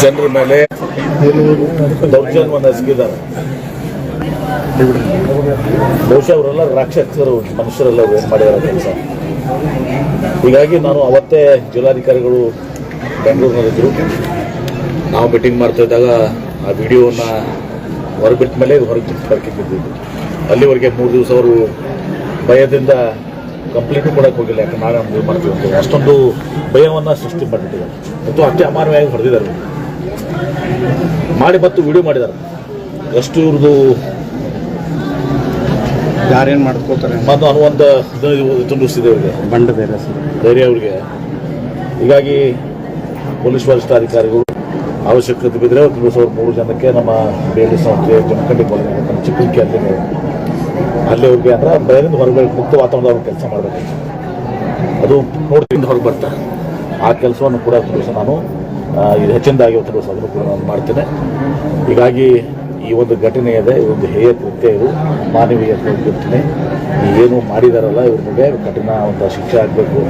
ಜನರ ಮೇಲೆ ದೌರ್ಜನ್ಯವನ್ನು ಎಸಗಿದ್ದಾರೆ. ಬಹುಶಃ ಅವರೆಲ್ಲ ರಾಕ್ಷಸರು, ಮನುಷ್ಯರೆಲ್ಲ ಏನು ಮಾಡಿದಾರೆ ಕೆಲಸ. ಹೀಗಾಗಿ ನಾನು ಅವತ್ತೇ ಜಿಲ್ಲಾಧಿಕಾರಿಗಳು ಬೆಂಗಳೂರಿನಲ್ಲಿದ್ದರು. ನಾವು ಮೀಟಿಂಗ್ ಮಾಡ್ತಾ ಇದ್ದಾಗ ಆ ವಿಡಿಯೋವನ್ನು ಹೊರಬಿಟ್ಟ ಮೇಲೆ ಹೊರಗೆ ಬಿದ್ದಿದ್ದು. ಅಲ್ಲಿವರೆಗೆ 3 ದಿವಸ ಅವರು ಭಯದಿಂದ ಕಂಪ್ಲೇಂಟು ಕೊಡೋಕೆ ಹೋಗಿಲ್ಲ. ಯಾಕೆ ನಾವೇ ಇದು ಮಾಡ್ತೀವಿ ಅಂತ ಅಷ್ಟೊಂದು ಭಯವನ್ನು ಸೃಷ್ಟಿ ಮಾಡಿಬಿಟ್ಟಿದ್ದಾರೆ ಮತ್ತು ಅಷ್ಟೇ ಅಮಾನವಾಗಿ ಹೊಡೆದಿದ್ದಾರೆ ಮಾಡಿ ಮತ್ತು ವಿಡಿಯೋ ಮಾಡಿದ್ದಾರೆ. ಎಷ್ಟು ಇವ್ರದ್ದು ಯಾರೇನು ಮಾಡ್ಕೋತಾರೆ ಮತ್ತು ಅನ್ನುವಂಥ ತುಂಬಿಸಿದೆ ಅವರಿಗೆ ಬಂಡ ಧೈರ್ಯ ಅವರಿಗೆ. ಹೀಗಾಗಿ ಪೊಲೀಸ್ ವರಿಷ್ಠಾಧಿಕಾರಿಗಳು ಅವಶ್ಯಕತೆ ಬಿದ್ದರೆ 3 ಜನಕ್ಕೆ ನಮ್ಮ ಬೇಲಿ ಸಂಸ್ಥೆ ಜಮಖಂಡಿ ಕಾಲೇಜ್ ನಮ್ಮ ಚಿಕ್ಕಲಿಕ್ಕೆ ಅಲ್ಲಿ ಅವ್ರಿಗೆ ಅಂದ್ರೆ ಭಯದಿಂದ ಹೊರಗೆ ಮುಕ್ತ ವಾತಾವರಣದ ಕೆಲಸ ಮಾಡಬೇಕು. ಅದು ನೋಡ್ತಿಂದ ಹೊರಗೆ ಬರ್ತಾರೆ. ಆ ಕೆಲಸವನ್ನು ಕೂಡ ನಾನು ಇದು ಹೆಚ್ಚಿನದಾಗಿ ಅದನ್ನು ಕೂಡ ನಾನು ಮಾಡ್ತೇನೆ. ಹೀಗಾಗಿ ಈ ಒಂದು ಘಟನೆ ಇದೆ, ಈ ಒಂದು ಹೇಯ ಕೃತ್ಯ, ಇದು ಮಾನವೀಯ ಘಟನೆ. ಏನು ಮಾಡಿದಾರಲ್ಲ ಇವ್ರ ಮೇಲೆ ಕಠಿಣ ಒಂದು ಶಿಕ್ಷೆ ಆಗಬೇಕು.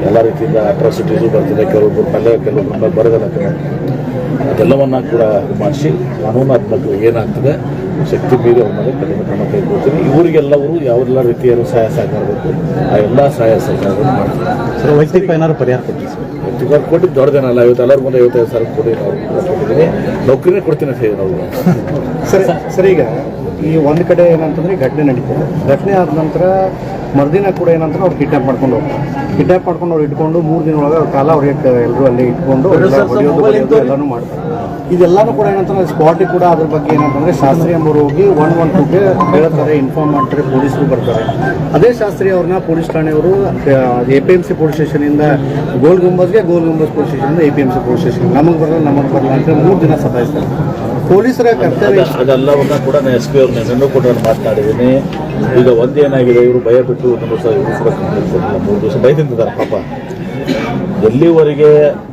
ಎಲ್ಲ ರೀತಿಯಿಂದ ಅಟ್ರಾಸಿಟೀಸು ಬರ್ತಿದೆ, ಕೆಲವೊಬ್ಬರ ಮೇಲೆ ಬರೋದಲ್ಲ. ಅದೆಲ್ಲವನ್ನ ಕೂಡ ಮಾಡಿಸಿ ಕಾನೂನಾತ್ಮಕ ಏನಾಗ್ತದೆ ಶಕ್ತಿ ಮೀರಿ ಅವ್ರ ಮೇಲೆ ಕಠಿಣ ಕ್ರಮ ಕೈಗೊಳ್ತೀನಿ. ಇವರಿಗೆಲ್ಲವರು ಯಾವೆಲ್ಲ ರೀತಿಯಲ್ಲೂ ಸಹಾಯ ಮಾಡಬೇಕು, ಆ ಎಲ್ಲ ಸಹಾಯ ಸಹಕಾರವನ್ನು ಮಾಡ್ತೀನಿ. ಸರ್, ವೈಯಕ್ತಿಕ ಏನಾದ್ರು ಪರಿಹಾರ ಕೊಡ್ತೀವಿ ಸರ್? ವೈಯಕ್ತಿಕ ಕೊಟ್ಟಿದ್ದು ದೊಡ್ಡದೇನಲ್ಲ. ಇವತ್ತು ಎಲ್ಲರ ಮುಂದೆ 55,000 ಕೊಡಿ ನಾವು ಕೊಟ್ಟಿದ್ದೀನಿ. ನೌಕರಿನೇ ಕೊಡ್ತೀನಿ ಅಂತ ಹೇಳಿ ನಾವು. ಸರ್, ಈಗ ಈ ಒಂದು ಕಡೆ ಏನಂತಂದ್ರೆ ಘಟನೆ ನಡೀತದೆ. ಘಟನೆ ಆದ ನಂತರ ಮರುದಿನ ಕೂಡ ಏನಂತಾರೆ ಅವ್ರು ಕಿಡ್ನಾಪ್ ಮಾಡ್ಕೊಂಡು ಹೋಗ್ತಾರೆ. ಕಿಡ್ನಾಪ್ ಮಾಡ್ಕೊಂಡು ಅವ್ರು ಇಟ್ಕೊಂಡು 3 ದಿನ ಒಳಗೆ ಅವ್ರ ಕಾಲ ಅವ್ರಿಗೆ ಎಲ್ಲರೂ ಅಲ್ಲಿ ಇಟ್ಕೊಂಡು ಎಲ್ಲನೂ ಮಾಡ್ತಾರೆ. ಇದೆಲ್ಲನೂ ಕೂಡ ಏನಂತಂದ್ರೆ ಸ್ಪಾಟಿಗೆ ಕೂಡ ಅದ್ರ ಬಗ್ಗೆ ಏನಂತಂದ್ರೆ ಶಾಸ್ತ್ರಿ ಎಂಬರು ಹೋಗಿ 112ಗೆ ಹೇಳ್ತಾರೆ, ಇನ್ಫಾರ್ಮ್ ಮಾಡ್ತಾರೆ, ಪೊಲೀಸರು ಬರ್ತಾರೆ. ಅದೇ ಶಾಸ್ತ್ರಿ ಅವ್ರನ್ನ ಪೊಲೀಸ್ ಠಾಣೆಯವರು APMC ಪೊಲೀಸ್ ಸ್ಟೇಷನಿಂದ ಗೋಲ್ ಗುಂಬಜ್ ಪೊಲೀಸ್ ಸ್ಟೇಷನಿಂದ APMC ಪೊಲೀಸ್ ಸ್ಟೇಷನ್ ನಮಗೆ ಬರಲ್ಲ ಅಂತ 3 ದಿನ ಸತಾಯಿಸ್ತಾರೆ. ಪೊಲೀಸರ ಕರ್ತವ್ಯ ಅದೆಲ್ಲವನ್ನ ಕೂಡ ನಾನು SP ಅವ್ರ ನೆನೂ ಕೂಡ ನಾನು ಮಾತನಾಡಿದ್ದೀನಿ. ಈಗ ಒಂದೇನಾಗಿದೆ, ಇವರು ಭಯ ಬಿಟ್ಟು 1 ದಿವಸ ಇವರು ಕೂಡ ಕಂಪ್ಲೇಂಟ್ ಕೊಟ್ಟಿಲ್ಲ. 3 ದಿವಸ ಭಯದಿಂದಿದ್ದಾರೆ ಪಾಪ. ಎಲ್ಲಿವರೆಗೆ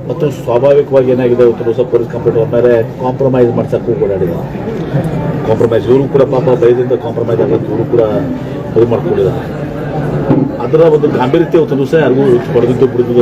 ಮತ್ತು ಸ್ವಾಭಾವಿಕವಾಗಿ ಏನಾಗಿದೆ, 1 ದಿವಸ ಪೊಲೀಸ್ ಕಂಪ್ಲೇಂಟ್ ಅವ್ರ ಮೇಲೆ ಕಾಂಪ್ರಮೈಸ್ ಮಾಡ್ಸಕ್ಕೆ ಓಡಾಡಿದ್ದಾರೆ. ಕಾಂಪ್ರಮೈಸ್ ಇವರು ಕೂಡ ಪಾಪ ಭಯದಿಂದ ಕಾಂಪ್ರಮೈಸ್ ಆಗೋದು ಇವರು ಕೂಡ ಇದು ಮಾಡ್ಕೊಂಡಿದ್ದಾರೆ. ಅದರ ಒಂದು ಗಾಂಭೀರ್ಯತೆ 1 ದಿವಸ ಯಾರಿಗೂ ಹೊಡೆದಿದ್ದು ಬಿಡಿದ್ದು